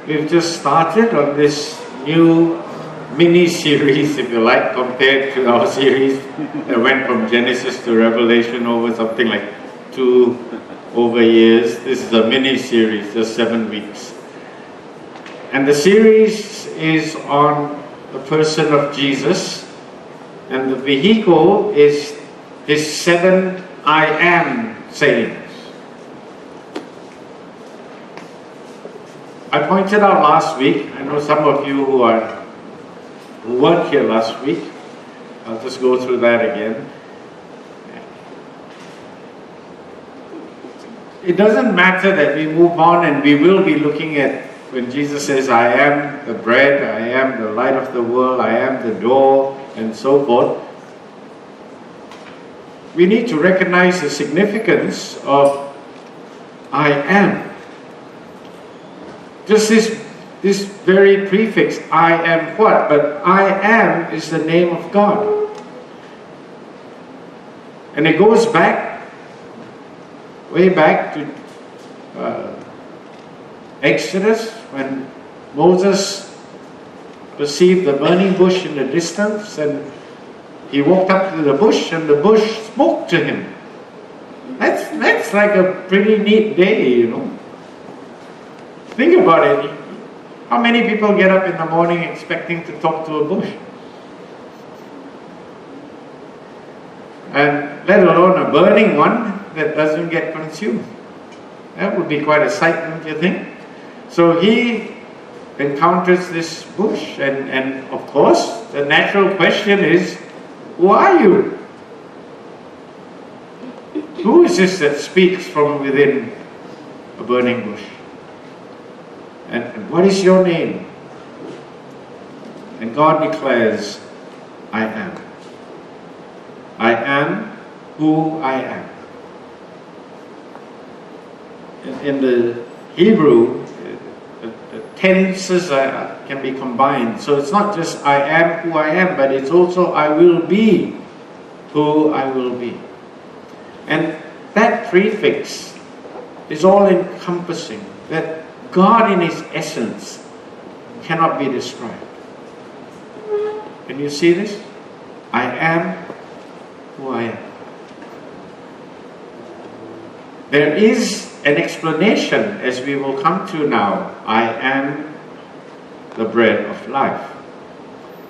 We've just started on this new mini-series, if you like, compared to our series that went from Genesis to Revelation over something like 2 years. This is a mini-series, just 7 weeks. And the series is on the person of Jesus, and the vehicle is his 7 I am sayings. I pointed out last week, I know some of you who weren't here last week, I'll just go through that again. It doesn't matter that we move on, and we will be looking at when Jesus says, I am the bread, I am the light of the world, I am the door, and so forth. We need to recognize the significance of I am. Just this very prefix, I am what? But I am is the name of God. And it goes back, way back to Exodus, when Moses perceived the burning bush in the distance, and he walked up to the bush, and the bush spoke to him. That's like a pretty neat day, you know. Think about it. How many people get up in the morning expecting to talk to a bush? And let alone a burning one that doesn't get consumed. That would be quite a sight, don't you think? So he encounters this bush, and of course, the natural question is, who are you? Who is this that speaks from within a burning bush? And what is your name? And God declares, I am. I am who I am. In the Hebrew, the tenses can be combined. So it's not just I am who I am, but it's also I will be who I will be. And that prefix is all encompassing, that God in His essence cannot be described. Can you see this? I am who I am. There is an explanation, as we will come to now. I am the bread of life.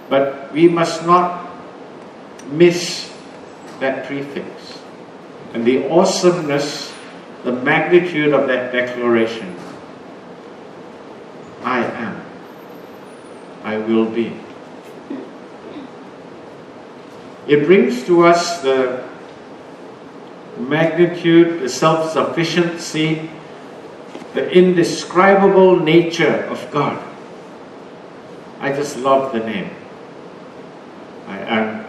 But we must not miss that prefix and the awesomeness, the magnitude of that declaration. I am. I will be. It brings to us the magnitude, the self-sufficiency, the indescribable nature of God. I just love the name. I am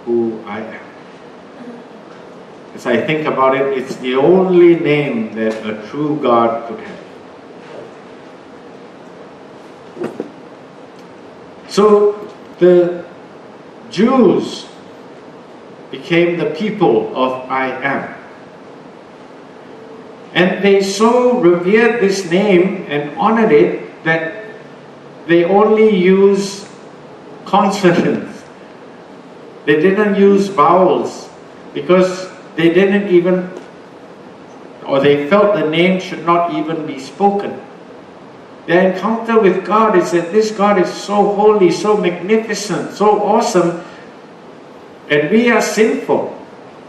who I am. As I think about it, it's the only name that a true God could have. So the Jews became the people of I am. And they so revered this name and honored it that they only use consonants. They didn't use vowels because they didn't even, or they felt the name should not even be spoken. Their encounter with God is that this God is so holy, so magnificent, so awesome, and we are sinful.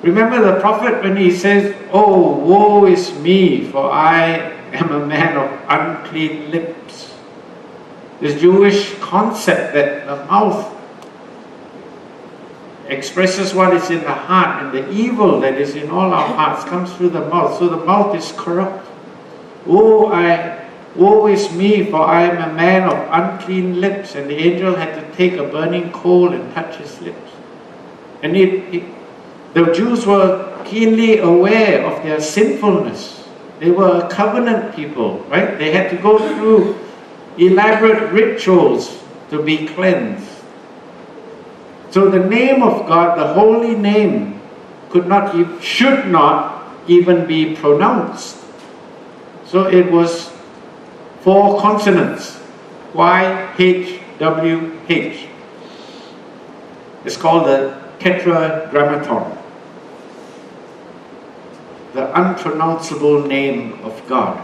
Remember the prophet when he says, oh, woe is me, for I am a man of unclean lips. This Jewish concept that the mouth expresses what is in the heart, and the evil that is in all our hearts comes through the mouth. So the mouth is corrupt. Woe is me, for I am a man of unclean lips. And the angel had to take a burning coal and touch his lips. And the Jews were keenly aware of their sinfulness. They were a covenant people, right? They had to go through elaborate rituals to be cleansed. So the name of God, the holy name, should not even be pronounced. So it was 4 consonants. YHWH. It's called the Tetragrammaton. The unpronounceable name of God.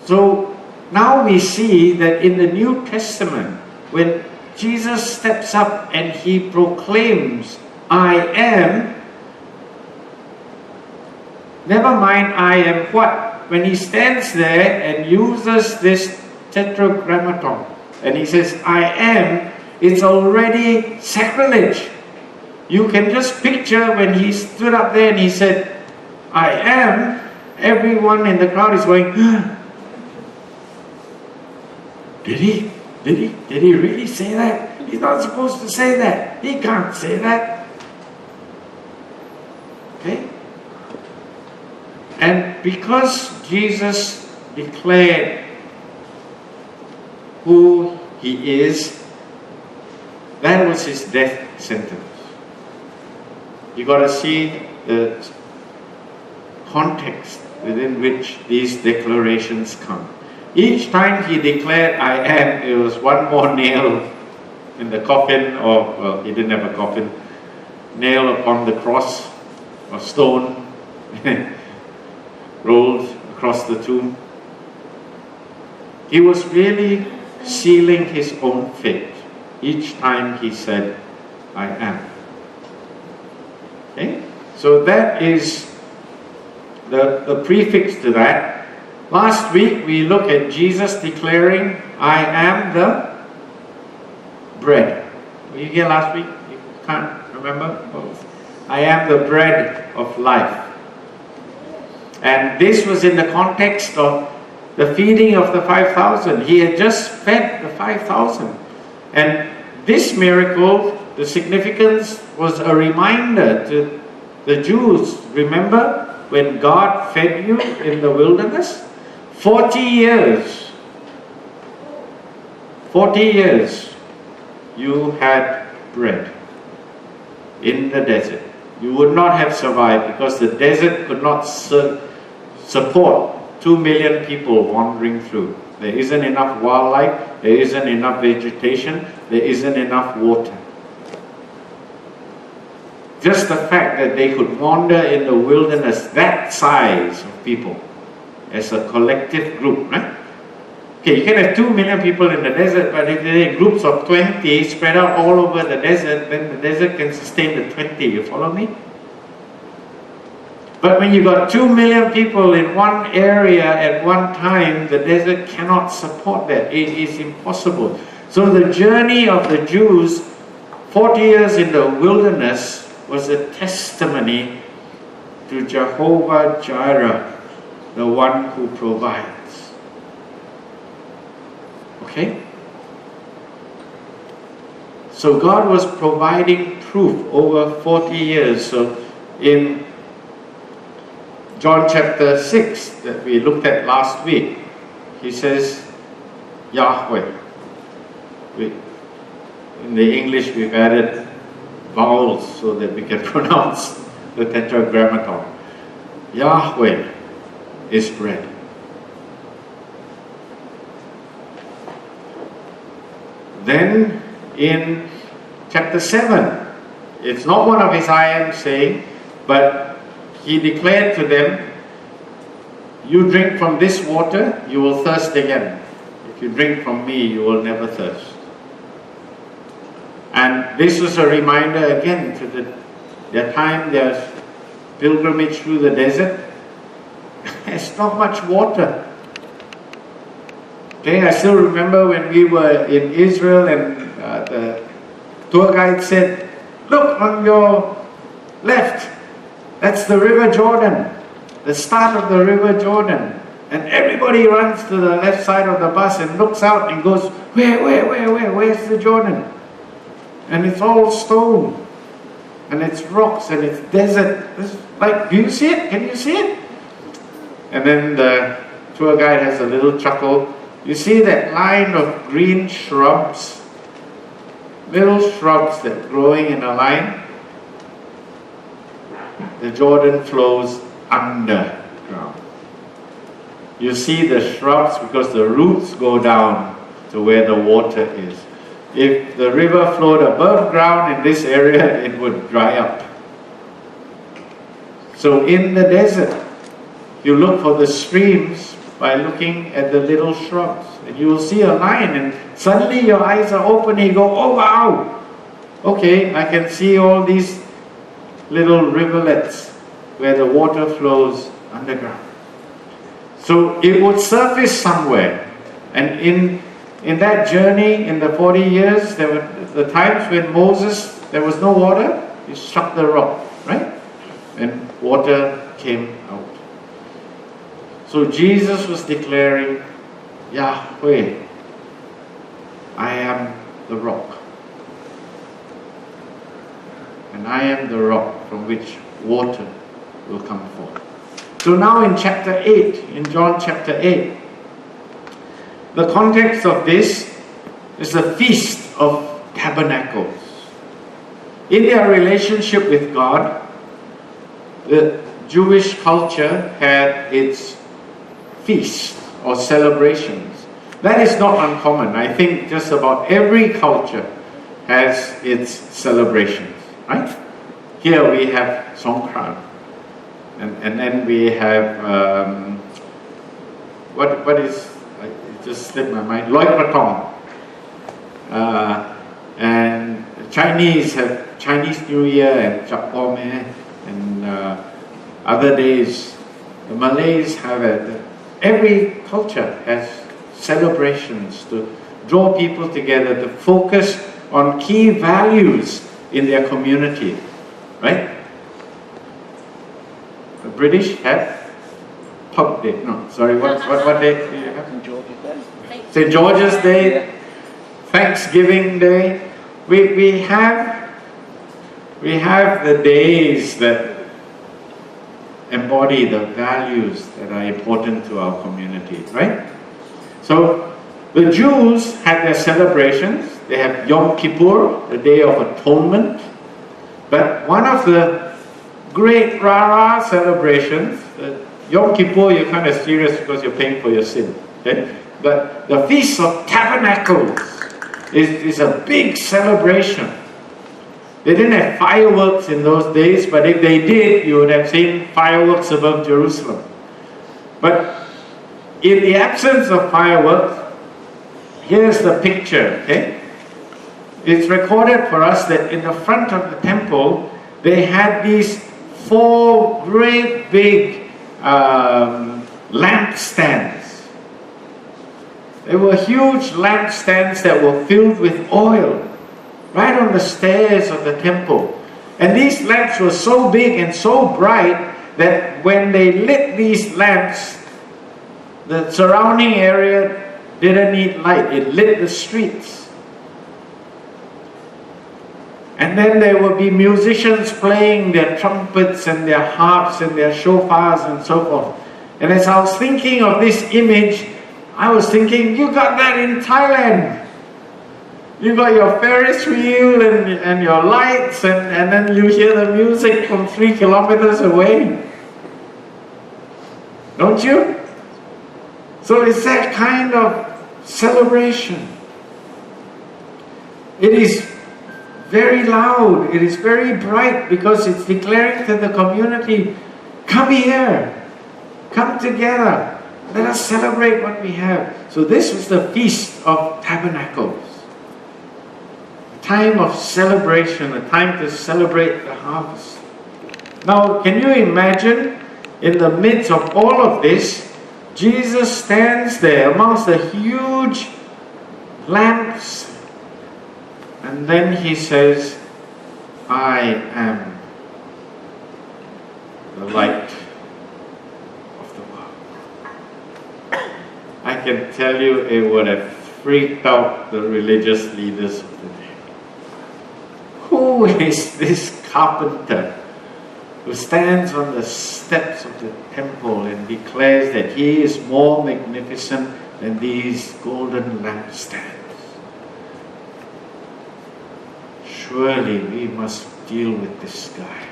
So now we see that in the New Testament, when Jesus steps up and he proclaims, I am, never mind I am what? When he stands there and uses this tetragrammaton and he says, I am, it's already sacrilege. You can just picture when he stood up there and he said, I am, everyone in the crowd is going, Did he really say that? He's not supposed to say that. He can't say that. Okay? And because Jesus declared who he is, that was his death sentence. You got to see the context within which these declarations come. Each time he declared, I am, it was one more nail in the coffin, or, well, he didn't have a coffin, nail upon the cross, or stone, rolled across the tomb. He was really sealing his own fate each time he said, I am. Okay? So that is the prefix to that. Last week we looked at Jesus declaring, I am the bread. Were you here last week? You can't remember? I am the bread of life. And this was in the context of the feeding of the 5,000. He had just fed the 5,000. And this miracle, the significance was a reminder to the Jews. Remember when God fed you in the wilderness? 40 years. 40 years you had bread in the desert. You would not have survived because the desert could not support 2 million people wandering through. There isn't enough wildlife, there isn't enough vegetation, there isn't enough water. Just the fact that they could wander in the wilderness, that size of people, as a collective group, right? Okay, you can have 2 million people in the desert, but if there are groups of 20 spread out all over the desert, then the desert can sustain the 20, you follow me? But when you got 2 million people in one area at one time, the desert cannot support that. It is impossible. So the journey of the Jews, 40 years in the wilderness, was a testimony to Jehovah Jireh, the one who provides. Okay? So God was providing proof over 40 years. So in John chapter 6 that we looked at last week, he says Yahweh. In the English we've added vowels so that we can pronounce the tetragrammaton. Yahweh is bread. Then in chapter 7, it's not one of his I am saying, but he declared to them, you drink from this water, you will thirst again. If you drink from me, you will never thirst. And this was a reminder again to their time, their pilgrimage through the desert. There's not much water. Okay, I still remember when we were in Israel and the tour guide said, look on your left, that's the River Jordan, the start of the River Jordan. And everybody runs to the left side of the bus and looks out and goes, where's the Jordan? And it's all stone, and it's rocks, and it's desert. It's like, do you see it? Can you see it? And then the tour guide has a little chuckle. You see that line of green shrubs? Little shrubs that are growing in a line? The Jordan flows underground. You see the shrubs because the roots go down to where the water is. If the river flowed above ground in this area, it would dry up. So in the desert, you look for the streams by looking at the little shrubs. And you will see a line and suddenly your eyes are open and you go, oh wow! Okay, I can see all these little rivulets where the water flows underground. So it would surface somewhere. And in that journey, in the 40 years, there were the times when Moses, there was no water, he struck the rock, right? And water came out. So Jesus was declaring, Yahweh, I am the rock. And I am the rock from which water will come forth. So now in chapter 8, in John chapter 8, the context of this is the Feast of Tabernacles. In their relationship with God, the Jewish culture had its feast or celebrations. That is not uncommon. I think just about every culture has its celebrations, right? Here we have Songkran, and then we have what is, it just slipped my mind, Loi Krathong. And Chinese have Chinese New Year and Chap Pom and other days. The Malays have it. Every culture has celebrations to draw people together, to focus on key values in their community, right? The British have Pub Day. No, sorry, what day do you have? St. George's Day. St. George's Day, Thanksgiving Day. We have the days that embody the values that are important to our community, right? So the Jews had their celebrations. They have Yom Kippur, the Day of Atonement. But one of the great Rara celebrations, Yom Kippur, you're kind of serious because you're paying for your sin. Okay? But the Feast of Tabernacles is a big celebration. They didn't have fireworks in those days, but if they did, you would have seen fireworks above Jerusalem. But in the absence of fireworks, here's the picture, okay? It's recorded for us that in the front of the temple, they had these 4 great big lampstands. They were huge lampstands that were filled with oil, right on the stairs of the temple. And these lamps were so big and so bright that when they lit these lamps, the surrounding area didn't need light. It lit the streets. And then there would be musicians playing their trumpets and their harps and their shofars and so forth. And as I was thinking of this image, I was thinking, you got that in Thailand. You got your Ferris wheel and your lights, and then you hear the music from 3 kilometers away. Don't you? So it's that kind of celebration. It is very loud, it is very bright, because it's declaring to the community, come here, come together, let us celebrate what we have. So this was the Feast of Tabernacles. A time of celebration, a time to celebrate the harvest. Now, can you imagine, in the midst of all of this, Jesus stands there amongst the huge lamps, and then he says, I am the light of the world. I can tell you it would have freaked out the religious leaders of the day. Who is this carpenter who stands on the steps of the temple and declares that he is more magnificent than these golden lampstands? Surely we must deal with this guy.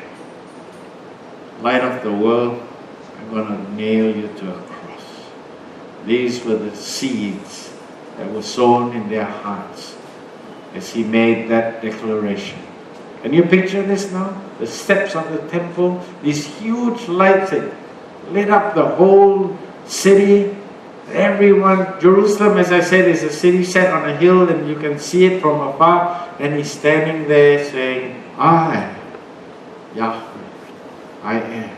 Light of the world, I'm going to nail you to a cross. These were the seeds that were sown in their hearts as he made that declaration. Can you picture this now? The steps of the temple, these huge lights that lit up the whole city. Everyone, Jerusalem, as I said, is a city set on a hill and you can see it from afar. And he's standing there saying, I, Yahweh, I am.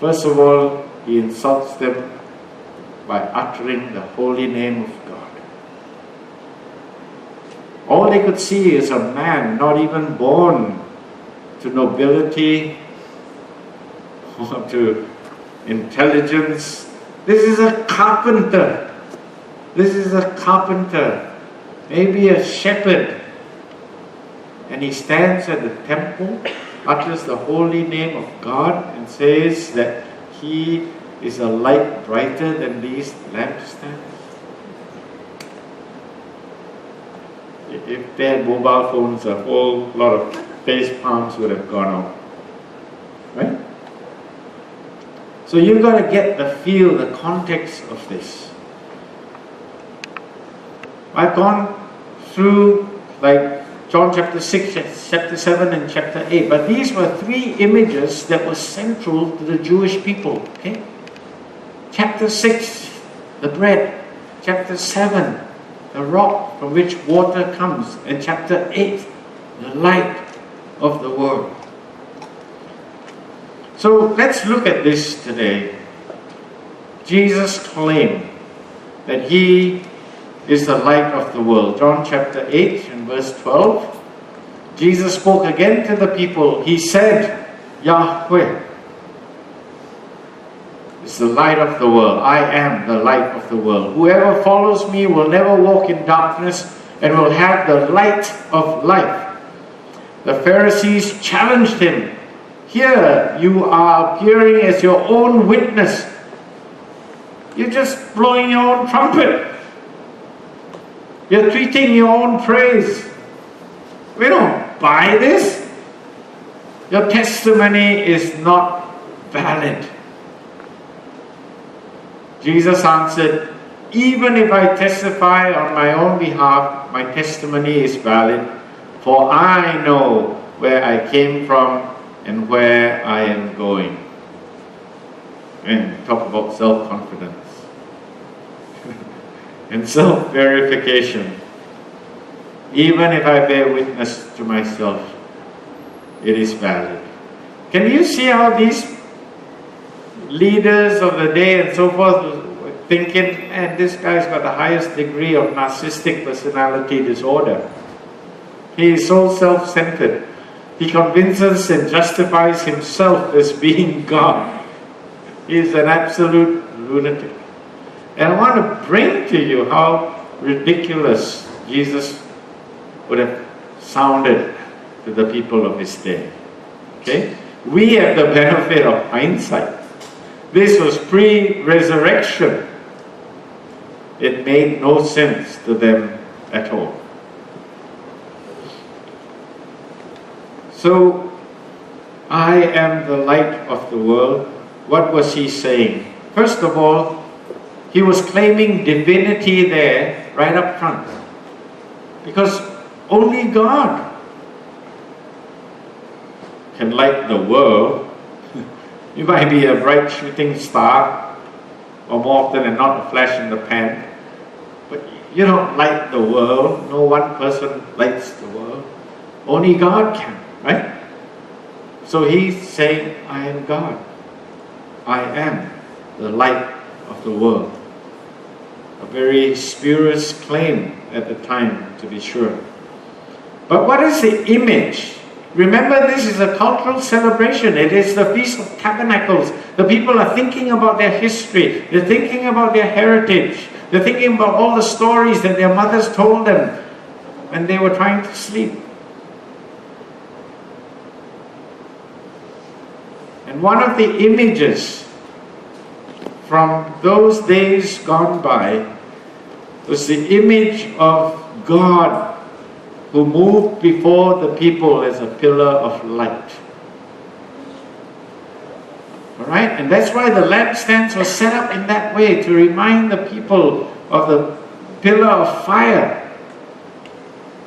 First of all, he insults them by uttering the holy name of God. All they could see is a man not even born to nobility or to intelligence. This is a carpenter. This is a carpenter, maybe a shepherd. And he stands at the temple, utters the holy name of God and says that he is a light brighter than these lampstands. If they had mobile phones, a whole lot of face palms would have gone off. Right? So you've got to get the feel, the context of this. I've gone through like John chapter 6, chapter 7 and chapter 8. But these were three images that were central to the Jewish people. Okay? Chapter 6, the bread. Chapter 7, the rock from which water comes. And chapter 8, the light of the world. So let's look at this today. Jesus claimed that he is the light of the world. John chapter 8 and verse 12. Jesus spoke again to the people. He said, Yahweh is the light of the world. I am the light of the world. Whoever follows me will never walk in darkness and will have the light of life. The Pharisees challenged him. Here you are appearing as your own witness. You're just blowing your own trumpet. You're tweeting your own praise. We don't buy this. Your testimony is not valid. Jesus answered, even if I testify on my own behalf, my testimony is valid, for I know where I came from and where I am going. And talk about self-confidence and self-verification. Even if I bear witness to myself, it is valid. Can you see how these leaders of the day and so forth were thinking, and this guy's got the highest degree of narcissistic personality disorder. He is so self-centered. He convinces and justifies himself as being God. He is an absolute lunatic. And I want to bring to you how ridiculous Jesus would have sounded to the people of his day. Okay? We have the benefit of hindsight. This was pre-resurrection. It made no sense to them at all. So, I am the light of the world. What was he saying? First of all, he was claiming divinity there right up front. Because only God can light the world. You might be a bright shooting star, or more often than not a flash in the pan, but you don't light the world. No one person lights the world. Only God can, right? So he's saying, I am God. I am the light of the world. A very spurious claim at the time, to be sure. But what is the image? Remember, this is a cultural celebration. It is the Feast of Tabernacles. The people are thinking about their history. They're thinking about their heritage. They're thinking about all the stories that their mothers told them when they were trying to sleep. And one of the images from those days gone by was the image of God who moved before the people as a pillar of light. All right? And that's why the lampstands were set up in that way, to remind the people of the pillar of fire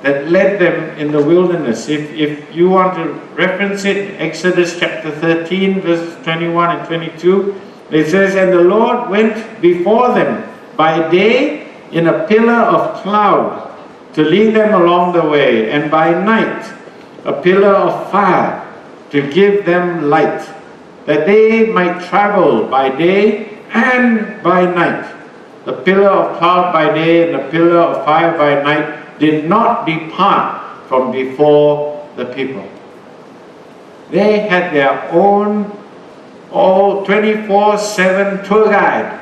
that led them in the wilderness. If you want to reference it, Exodus chapter 13, verses 21 and 22, it says, "And the Lord went before them by day in a pillar of cloud to lead them along the way, and by night a pillar of fire to give them light, that they might travel by day and by night. The pillar of cloud by day and the pillar of fire by night did not depart from before the people." They had their own 24/7 tour guide.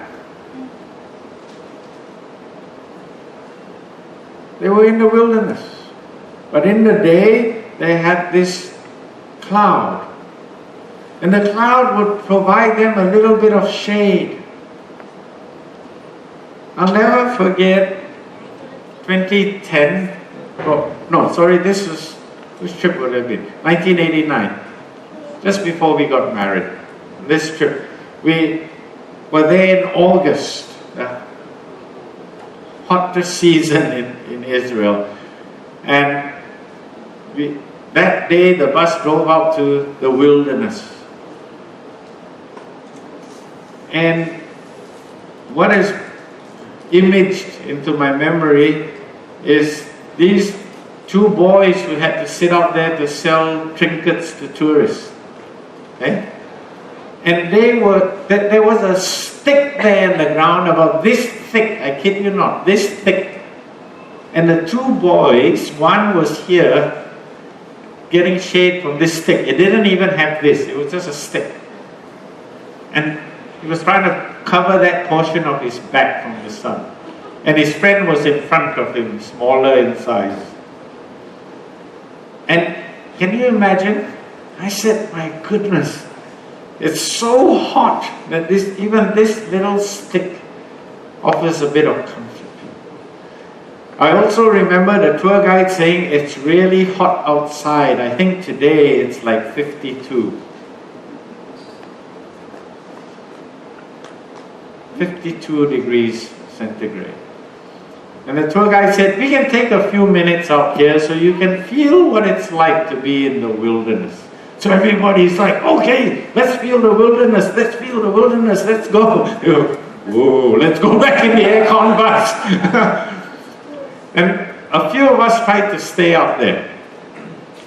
They were in the wilderness, but in the day they had this cloud, and the cloud would provide them a little bit of shade. I'll never forget 2010, which trip would have been? 1989, just before we got married. This trip, we were there in August, the hottest season in Israel. And that day the bus drove out to the wilderness. And what is imaged into my memory is these two boys who had to sit out there to sell trinkets to tourists. Okay? And there was a stick there in the ground about this thick, I kid you not, this thick. And the two boys, one was here getting shade from this stick. It didn't even have this, it was just a stick. And he was trying to cover that portion of his back from the sun. And his friend was in front of him, smaller in size. And can you imagine? I said, my goodness, it's so hot that even this little stick offers a bit of comfort. I also remember the tour guide saying it's really hot outside. I think today it's like 52. 52 degrees centigrade. And the tour guide said, we can take a few minutes out here so you can feel what it's like to be in the wilderness. So everybody's like, okay, let's feel the wilderness, let's feel the wilderness, let's go. Whoa, let's go back in the aircon bus. And a few of us tried to stay out there.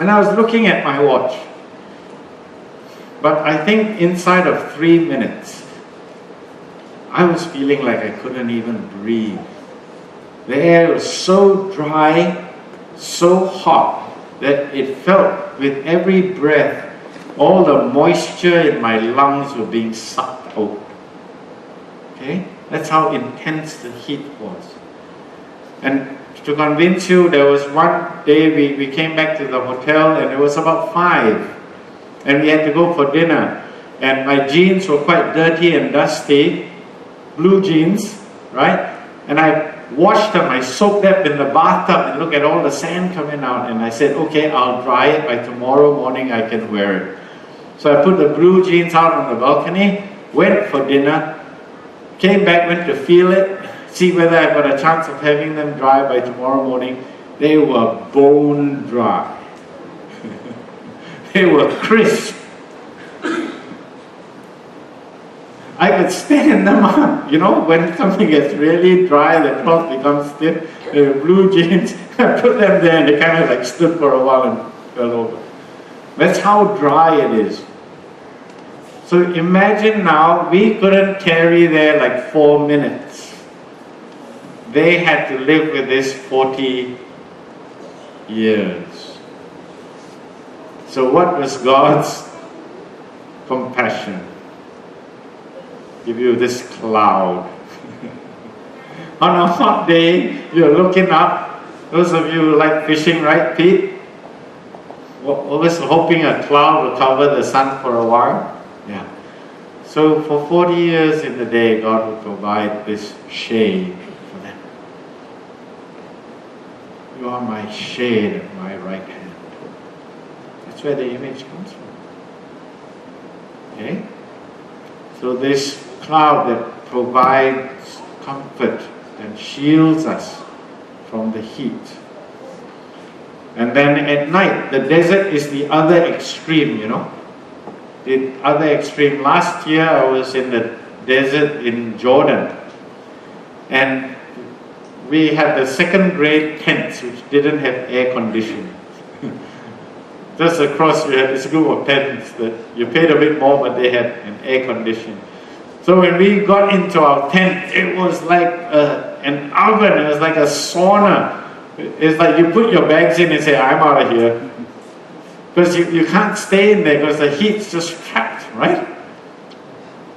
And I was looking at my watch. But I think inside of 3 minutes, I was feeling like I couldn't even breathe. The air was so dry, so hot, that it felt with every breath, all the moisture in my lungs were being sucked out. Okay? That's how intense the heat was. And to convince you, there was one day we came back to the hotel and it was about 5. And we had to go for dinner. And my jeans were quite dirty and dusty, blue jeans, right? And I washed them, I soaked them in the bathtub and look at all the sand coming out. And I said, okay, I'll dry it, by tomorrow morning I can wear it. So I put the blue jeans out on the balcony, went for dinner, came back, went to feel it, see whether I got a chance of having them dry by tomorrow morning. They were bone dry. They were crisp. I could stand them up, you know, when something gets really dry, the cloth becomes stiff, the blue jeans, I put them there and they kind of like stood for a while and fell over. That's how dry it is. So imagine now, we couldn't carry there like 4 minutes. They had to live with this 40 years. So what was God's compassion? Give you this cloud. On a hot day, you're looking up. Those of you who like fishing, right, Pete? Always hoping a cloud will cover the sun for a while. Yeah. So for 40 years in the day, God will provide this shade for them. You are my shade at my right hand. That's where the image comes from. Okay? So this cloud that provides comfort and shields us from the heat. And then at night, the desert is the other extreme, you know. The other extreme. Last year I was in the desert in Jordan, and we had the second grade tents which didn't have air conditioning. Just across we had this group of tents that you paid a bit more, but they had an air conditioning. So when we got into our tent, it was like an oven, it was like a sauna. It's like you put your bags in and say, I'm out of here. Because you can't stay in there because the heat's just trapped, right?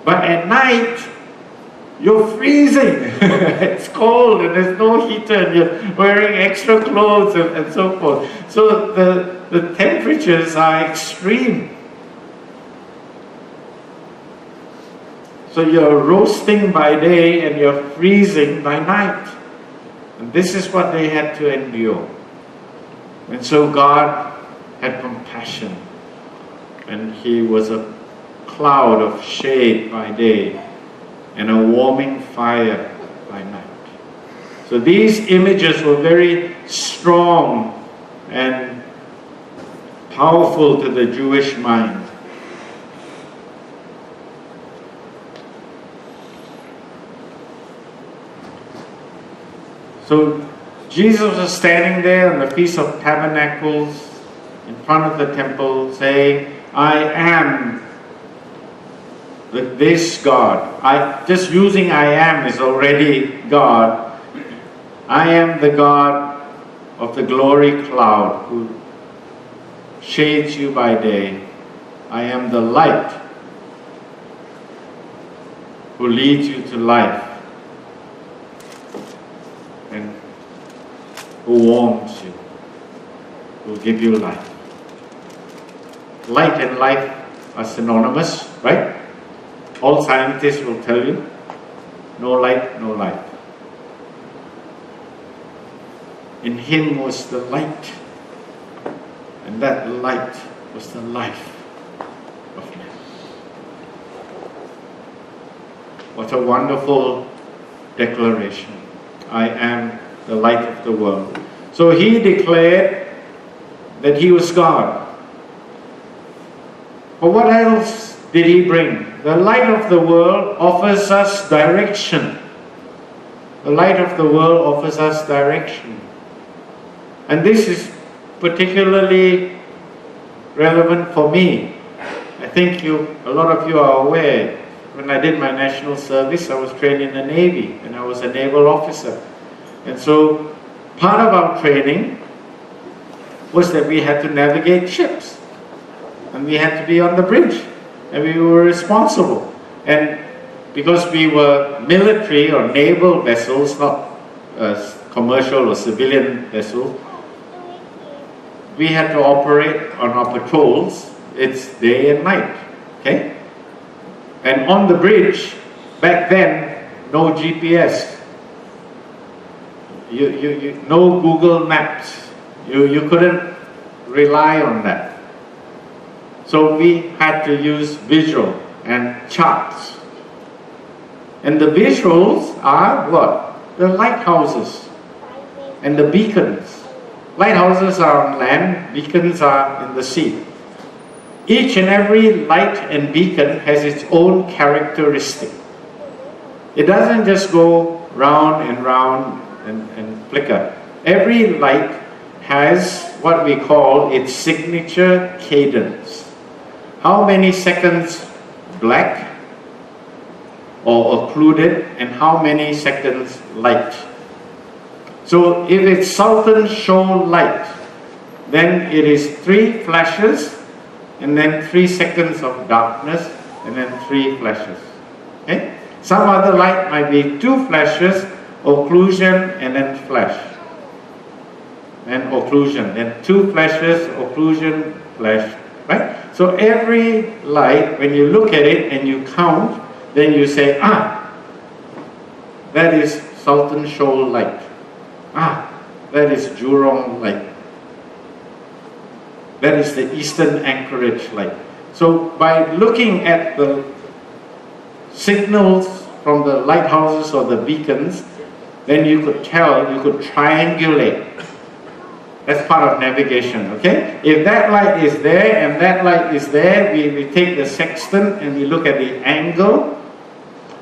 But at night, you're freezing. It's cold and there's no heater and you're wearing extra clothes and so forth. So the temperatures are extreme. So you're roasting by day and you're freezing by night. And this is what they had to endure. And so God had compassion. And He was a cloud of shade by day and a warming fire by night. So these images were very strong and powerful to the Jewish mind. So Jesus was standing there on the Feast of Tabernacles in front of the temple saying, I am this God. Just using I am is already God. I am the God of the glory cloud who shades you by day. I am the light who leads you to life and who warms you, who will give you life. Light and life are synonymous, right? All scientists will tell you, no light, no life. In Him was the light, and that light was the life of man. What a wonderful declaration. I am the light of the world. So He declared that He was God. But what else did He bring? The light of the world offers us direction. The light of the world offers us direction. And this is particularly relevant for me. I think a lot of you are aware, when I did my national service, I was trained in the Navy and I was a naval officer. And so part of our training was that we had to navigate ships. And we had to be on the bridge. And we were responsible. And because we were military or naval vessels, not commercial or civilian vessels, we had to operate on our patrols. It's day and night. Okay? And on the bridge, back then, no GPS. No Google Maps. You couldn't rely on that. So we had to use visual and charts. And the visuals are what? The lighthouses and the beacons. Lighthouses are on land, beacons are in the sea. Each and every light and beacon has its own characteristic. It doesn't just go round and round and flicker. Every light has what we call its signature cadence. How many seconds black or occluded and how many seconds light. So if it's Sultan Shoal light, then it is 3 flashes and then 3 seconds of darkness and then 3 flashes. Okay? Some other light might be 2 flashes, occlusion and then flash. And occlusion, then 2 flashes, occlusion, flash. Right? So every light, when you look at it and you count, then you say, that is Sultan Shoal light. That is Jurong light. That is the Eastern Anchorage light. So by looking at the signals from the lighthouses or the beacons, then you could tell, you could triangulate. That's part of navigation, okay? If that light is there and that light is there, we take the sextant and we look at the angle.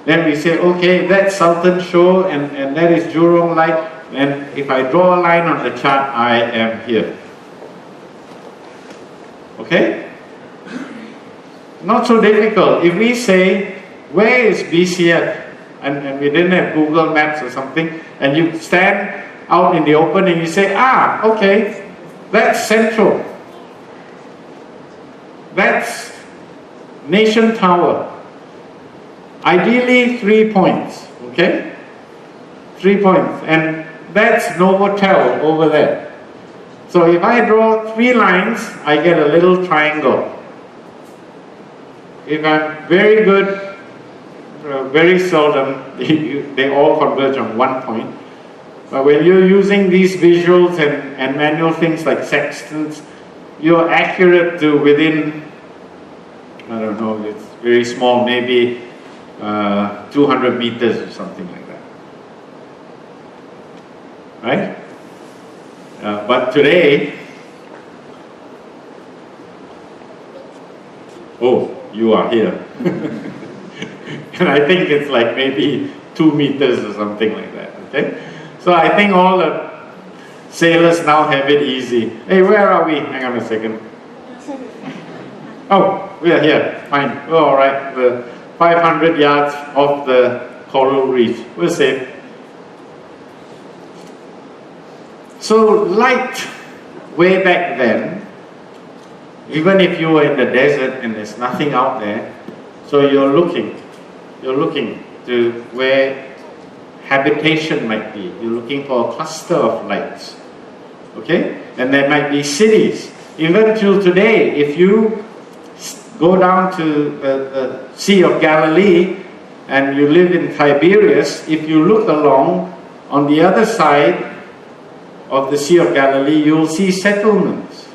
Then we say, okay, that's Sultan Shore and that is Jurong light. And if I draw a line on the chart, I am here. Okay? Not so difficult. If we say, where is BCF? And we didn't have Google Maps or something, and you stand out in the open and you say, okay, that's Central. That's Nation Tower. Ideally 3 points, okay? 3 points, and that's Novotel over there. So if I draw 3 lines, I get a little triangle. If I'm very good, very seldom they all converge on 1 point. But when you're using these visuals and manual things like sextants, you're accurate to within, I don't know, it's very small, maybe 200 meters or something like that. Right? But today, oh, you are here. And I think it's like maybe 2 meters or something like that, okay? So I think all the sailors now have it easy. Hey, where are we? Hang on a second. Oh, we are here, fine. Oh, all right, we're 500 yards off the coral reef. We're safe. So light, way back then, even if you were in the desert and there's nothing out there, so you're looking to where habitation might be. You're looking for a cluster of lights, okay? And there might be cities. Even till today, if you go down to the Sea of Galilee and you live in Tiberias, if you look along on the other side of the Sea of Galilee, you'll see settlements.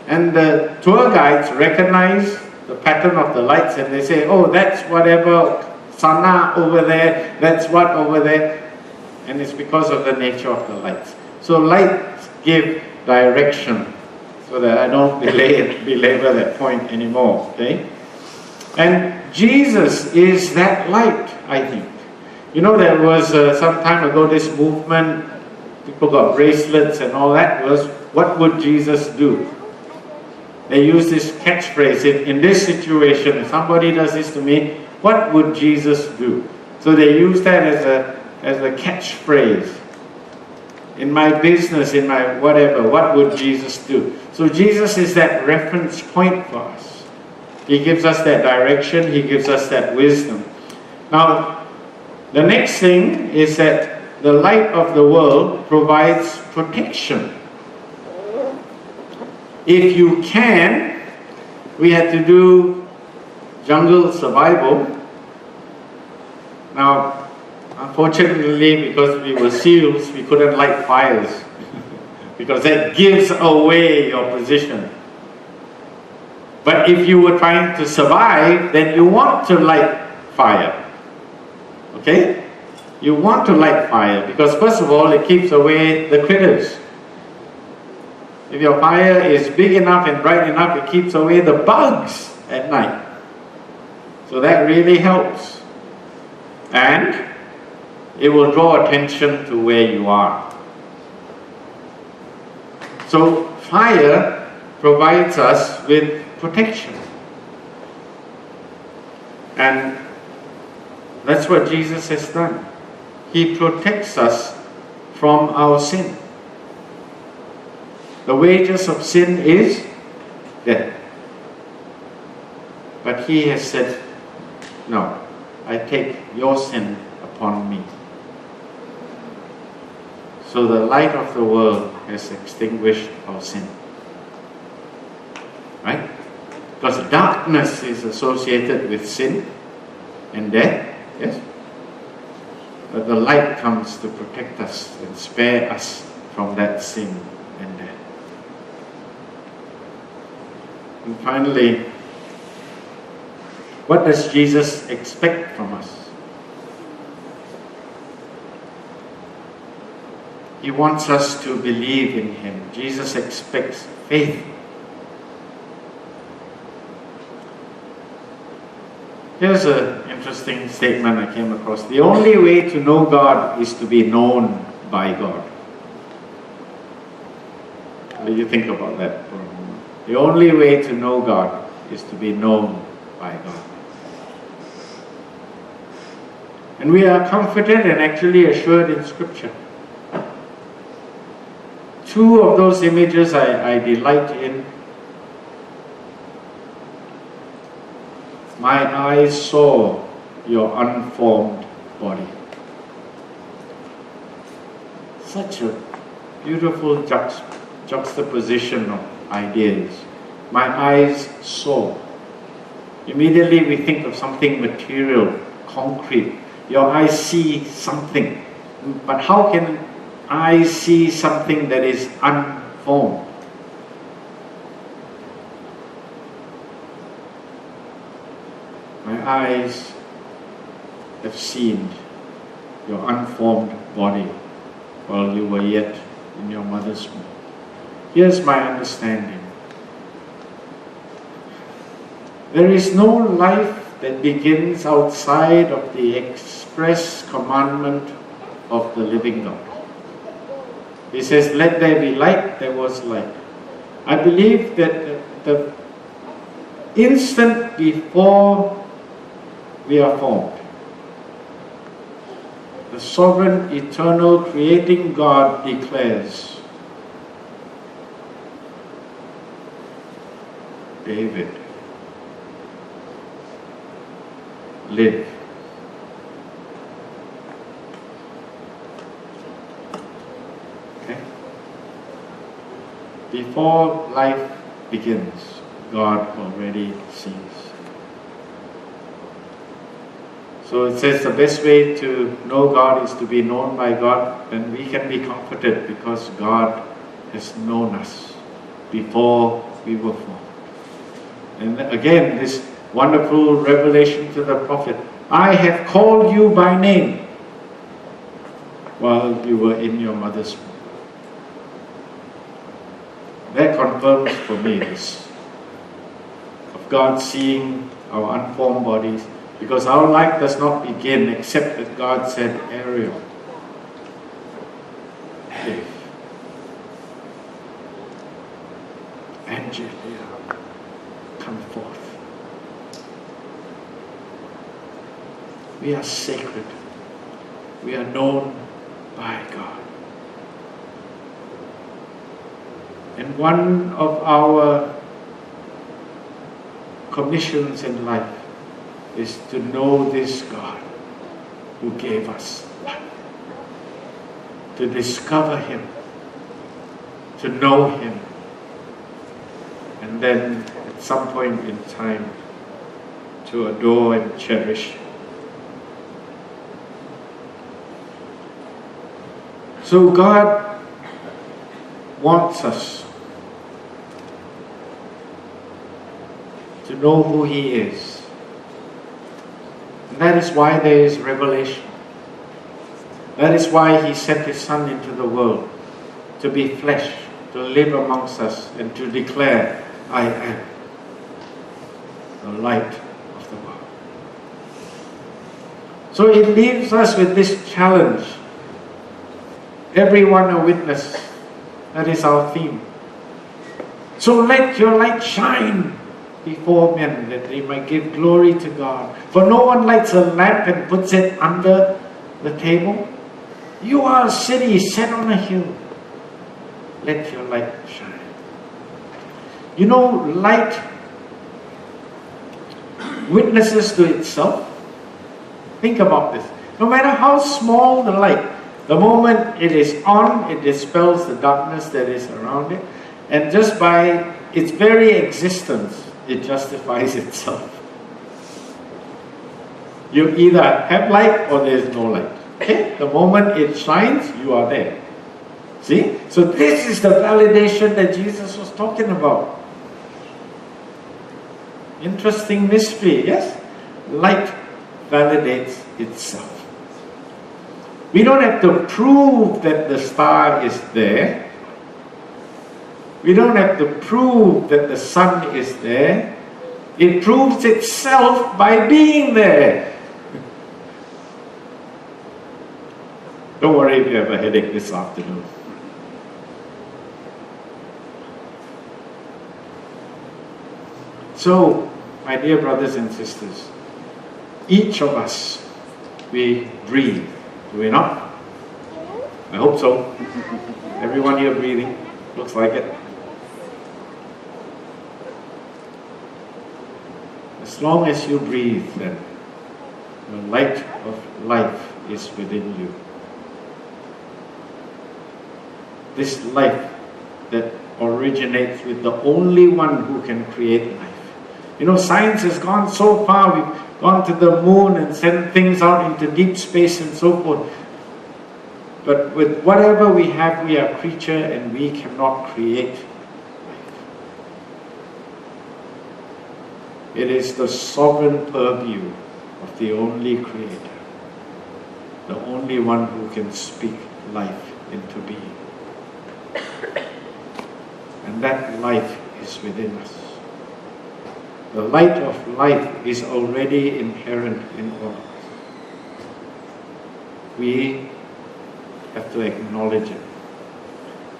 And the tour guides recognize the pattern of the lights and they say, oh, that's whatever Sana over there, that's what over there. And it's because of the nature of the lights. So lights give direction, so that I don't belabor that point anymore, okay? And Jesus is that light, I think. You know, there was some time ago this movement, people got bracelets and all that, was what would Jesus do? They use this catchphrase, in this situation, if somebody does this to me, what would Jesus do? So they use that as a catchphrase. In my business, in my whatever, what would Jesus do? So Jesus is that reference point for us. He gives us that direction, He gives us that wisdom. Now, the next thing is that the light of the world provides protection. If you can, we had to do jungle survival. Now, unfortunately, because we were SEALs, we couldn't light fires because that gives away your position. But if you were trying to survive, then you want to light fire. Okay? You want to light fire because first of all, it keeps away the critters. If your fire is big enough and bright enough, it keeps away the bugs at night. So that really helps. And it will draw attention to where you are. So fire provides us with protection. And that's what Jesus has done. He protects us from our sin. The wages of sin is death. But He has said, no, I take your sin upon me. So the light of the world has extinguished our sin. Right? Because darkness is associated with sin and death, yes? But the light comes to protect us and spare us from that sin and death. And finally, What does Jesus expect from us? He wants us to believe in Him. Jesus expects faith. Here's an interesting statement I came across. The only way to know God is to be known by God. What do you think about that for a moment? The only way to know God is to be known by God. And we are comforted and actually assured in Scripture. Two of those images I delight in. My eyes saw your unformed body. Such a beautiful juxtaposition of ideas. My eyes saw. Immediately we think of something material, concrete. Your eyes see something. But how can eyes see something that is unformed? My eyes have seen your unformed body while you were yet in your mother's womb. Here's my understanding. There is no life that begins outside of the express commandment of the living God. He says, let there be light, there was light. I believe that the instant before we are formed, the sovereign, eternal, creating God declares, David, live. Okay? Before life begins, God already sees. So it says the best way to know God is to be known by God, and we can be comforted because God has known us before we were formed. And again, this wonderful revelation to the prophet, I have called you by name while you were in your mother's womb. That confirms for me this, of God seeing our unformed bodies, because our life does not begin except that God said, Ariel, live. Angelia, come forth. We are sacred. We are known by God. And one of our commissions in life is to know this God who gave us life. To discover Him. To know Him. And then at some point in time to adore and cherish. So God wants us to know who He is. And that is why there is revelation. That is why He sent His Son into the world to be flesh, to live amongst us, and to declare, I am the light of the world. So it leaves us with this challenge. Everyone a witness. That is our theme. So let your light shine before men, that they might give glory to God. For no one lights a lamp and puts it under the table. You are a city set on a hill. Let your light shine. You know, light witnesses to itself. Think about this. No matter how small the light, the moment it is on, it dispels the darkness that is around it. And just by its very existence, it justifies itself. You either have light or there is no light. Okay? The moment it shines, you are there. See? So this is the validation that Jesus was talking about. Interesting mystery, yes? light validates itself. We don't have to prove that the star is there. We don't have to prove that the sun is there. It proves itself by being there. Don't worry if you have a headache this afternoon. So, my dear brothers and sisters, each of us, we breathe, do we not? I hope so. Everyone here breathing, looks like it. As long as you breathe, then the light of life is within you. This life that originates with the only one who can create life. You know, science has gone so far, we've gone to the moon and sent things out into deep space and so forth. But with whatever we have, we are a creature and we cannot create life. It is the sovereign purview of the only creator, the only one who can speak life into being. And that life is within us. The light of life is already inherent in all of us. We have to acknowledge it,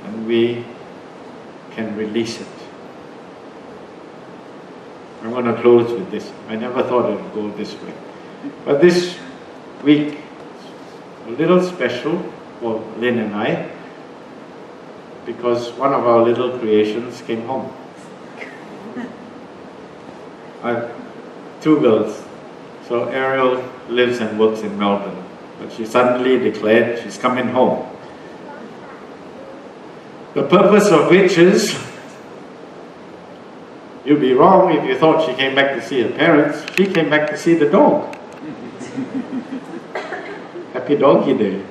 and we can release it. I'm going to close with this. I never thought it would go this way. But this week, a little special for Lynn and I, because one of our little creations came home. I have two girls. So Ariel lives and works in Melbourne, but she suddenly declared she's coming home. The purpose of which is, you'd be wrong if you thought she came back to see her parents. She came back to see the dog. Happy Doggy Day.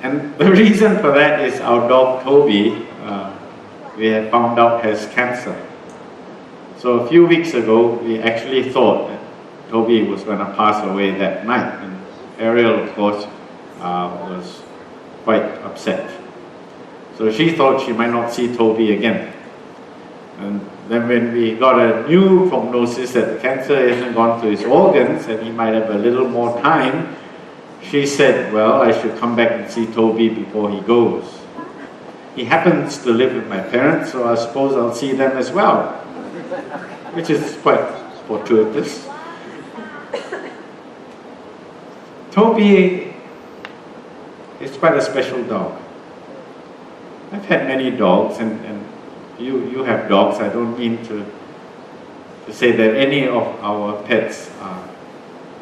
And the reason for that is our dog Toby, we had found out has cancer. So a few weeks ago, we actually thought that Toby was going to pass away that night. And Ariel, of course, was quite upset. So she thought she might not see Toby again. And then when we got a new prognosis that the cancer hasn't gone to his organs and he might have a little more time, she said, well, I should come back and see Toby before he goes. He happens to live with my parents, so I suppose I'll see them as well, which is quite fortuitous. Toby is quite a special dog. I've had many dogs, and you have dogs. I don't mean to say that any of our pets are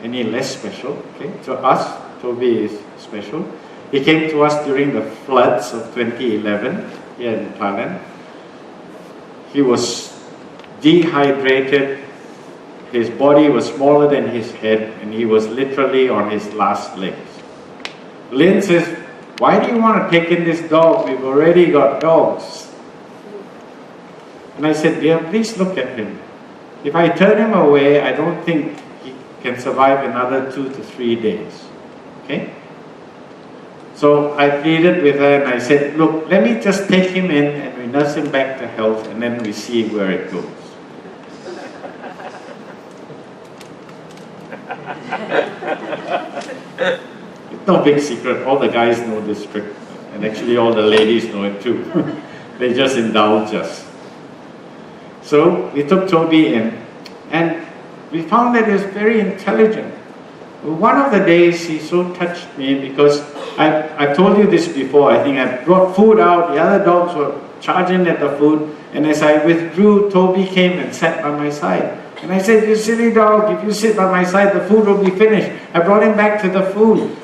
any less special. Okay? To us, Toby is special. He came to us during the floods of 2011 here in Thailand. He was dehydrated. His body was smaller than his head, and he was literally on his last legs. Lynn says, why do you want to take in this dog? We've already got dogs. And I said, dear, please look at him. If I turn him away, I don't think he can survive another 2 to 3 days. Okay? So I pleaded with her and I said, look, let me just take him in and we nurse him back to health and then we see where it goes. It's no big secret. All the guys know this trick. And actually all the ladies know it too. They just indulge us. So we took Toby in and we found that he was very intelligent. One of the days he so touched me because I told you this before. I think I brought food out. The other dogs were charging at the food. And as I withdrew, Toby came and sat by my side. And I said, you silly dog, if you sit by my side, the food will be finished. I brought him back to the food.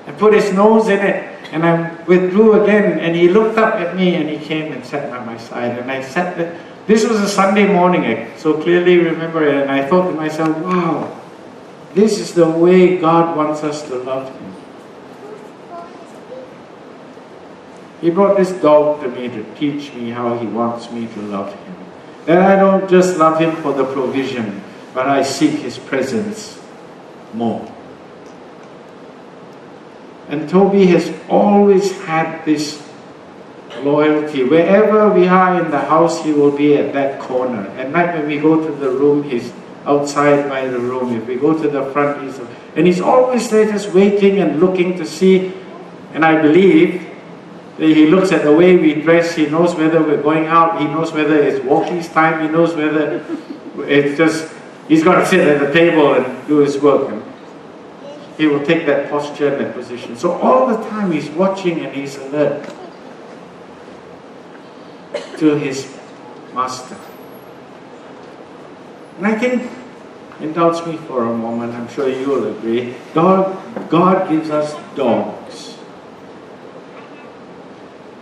I put his nose in it. And I withdrew again. And he looked up at me and he came and sat by my side. And I sat there. This was a Sunday morning. I so clearly remember it. And I thought to myself, wow, this is the way God wants us to love Him. He brought this dog to me to teach me how He wants me to love Him. That I don't just love Him for the provision, but I seek His presence more. And Toby has always had this loyalty. Wherever we are in the house, he will be at that corner. At night when we go to the room, he's outside by the room. If we go to the front, he's always there just waiting and looking to see. And I believe that he looks at the way we dress. He knows whether we're going out. He knows whether it's walking time. He knows whether it's just, he's got to sit at the table and do his work. And he will take that posture and that position. So all the time he's watching and he's alert to his master. And I think, indulge me for a moment, I'm sure you will agree, God gives us dogs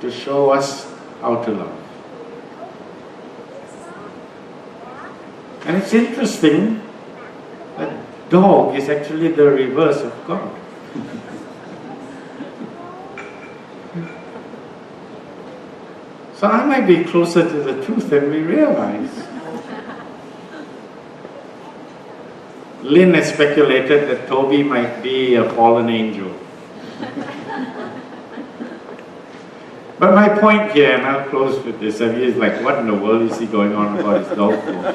to show us how to love. And it's interesting that dog is actually the reverse of God. So I might be closer to the truth than we realize. Lynn has speculated that Toby might be a fallen angel. But my point here, and I'll close with this, I mean, it's like, what in the world is he going on about his dog for?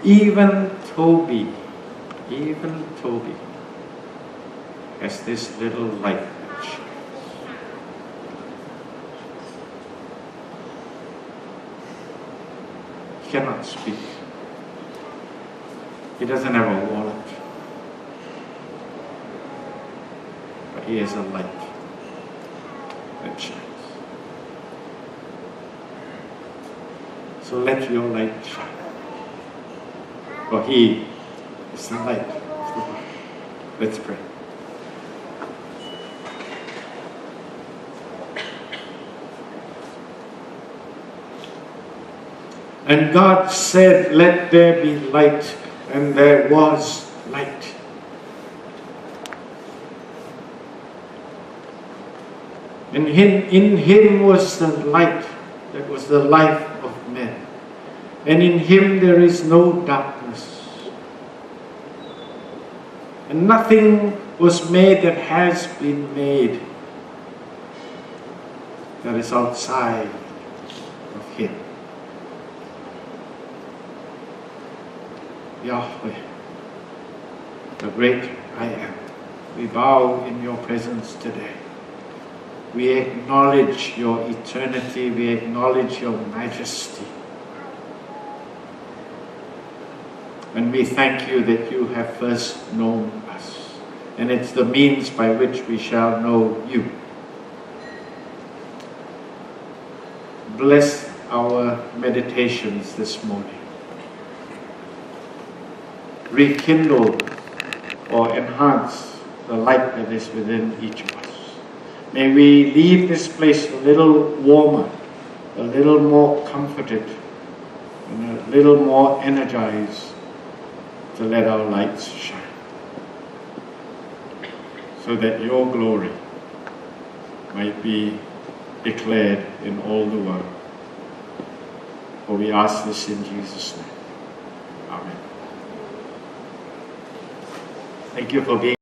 Even Toby has this little light that shines. He cannot speak. He doesn't have a wallet. But he has a light that shines. So let your light shine. For He is the light of the world. Let's pray. And God said, let there be light, and there was light. And in Him was the light, that was the life of men. And in Him there is no darkness. And nothing was made that has been made that is outside of Him. Yahweh, the great I Am, we bow in your presence today. We acknowledge your eternity, we acknowledge your majesty. And we thank you that you have first known us. And it's the means by which we shall know you. Bless our meditations this morning. Rekindle or enhance the light that is within each of us. May we leave this place a little warmer, a little more comforted, and a little more energized to let our lights shine, so that your glory might be declared in all the world. For we ask this in Jesus' name. Amen. Thank you for being